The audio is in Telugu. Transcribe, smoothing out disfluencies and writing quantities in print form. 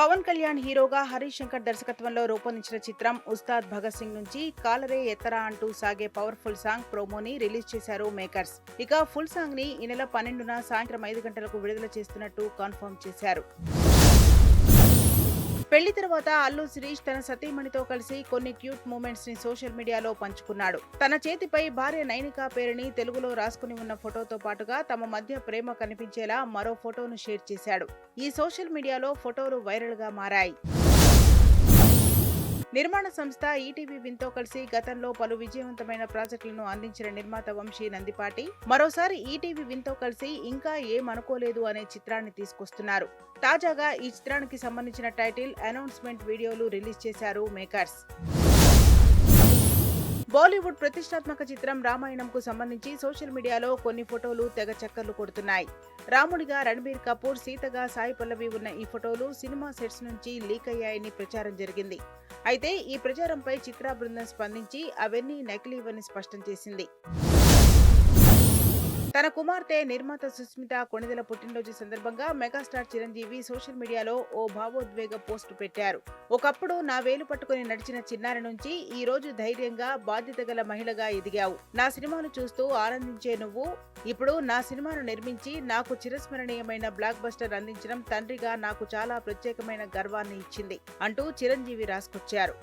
పవన్ కళ్యాణ్ హీరోగా హరీష్ శంకర్ దర్శకత్వంలో రూపొందించిన చిత్రం ఉస్తాద్ భగత్ సింగ్ నుంచి కాలరే ఎత్తరా అంటూ సాగే పవర్ఫుల్ సాంగ్ ప్రోమోని రిలీజ్ చేశారు మేకర్స్. ఇక ఫుల్ సాంగ్ ని ఈ నెల 12న సాయంత్రం 5 గంటలకు విడుదల చేస్తున్నట్టు కన్ఫర్మ్ చేశారు. పెళ్లి తర్వాత అల్లు శిరీష్ తన సతీమణితో కలిసి కొన్ని క్యూట్ మూమెంట్స్ ని సోషల్ మీడియాలో పంచుకున్నాడు. తన చేతిపై భార్య నైనిక పేరుని తెలుగులో రాసుకుని ఉన్న ఫోటోతో పాటుగా తమ మధ్య ప్రేమ కనిపించేలా మరో ఫోటోను షేర్ చేశాడు. ఈ సోషల్ మీడియాలో ఫోటోలు వైరల్ గా మారాయి. నిర్మాణ సంస్థ ఈటీవీ విన్తో కలిసి గతంలో పలు విజయవంతమైన ప్రాజెక్టులను అందించిన నిర్మాత వంశీ నందిపాటి మరోసారి ఈటీవీ విన్తో కలిసి ఇంకా ఏమనుకోలేదు అనే చిత్రాన్ని తీసుకొస్తున్నారు. తాజాగా ఈ చిత్రానికి సంబంధించిన టైటిల్ అనౌన్స్మెంట్ వీడియోలు రిలీజ్ చేశారు మేకర్స్. బాలీవుడ్ ప్రతిష్టాత్మక చిత్రం రామాయణంకు సంబంధించి సోషల్ మీడియాలో కొన్ని ఫోటోలు తెగ చక్కర్లు కొడుతున్నాయి. రాముడిగా రణబీర్ కపూర్, సీతగా సాయి పల్లవి ఉన్న ఈ ఫోటోలు సినిమా సెట్స్ నుంచి లీక్ అయ్యాయని ప్రచారం జరిగింది. అయితే ఈ ప్రచారంపై చిత్ర బృందం స్పందించి అవన్నీ నకిలీవని స్పష్టం చేసింది. తన కుమార్తె నిర్మాత సుస్మిత కొణిదెల పుట్టినరోజు సందర్భంగా మెగాస్టార్ చిరంజీవి సోషల్ మీడియాలో ఓ భావోద్వేగ పోస్టు పెట్టారు. ఒకప్పుడు నా వేలు పట్టుకుని నడిచిన చిన్నారి నుంచి ఈ రోజు ధైర్యంగా బాధ్యత గల మహిళగా ఎదిగావు. నా సినిమాను చూస్తూ ఆనందించే నువ్వు ఇప్పుడు నా సినిమాను నిర్మించి నాకు చిరస్మరణీయమైన బ్లాక్ బస్టర్ అందించడం తండ్రిగా నాకు చాలా ప్రత్యేకమైన గర్వాన్ని ఇచ్చింది అంటూ చిరంజీవి రాసుకొచ్చారు.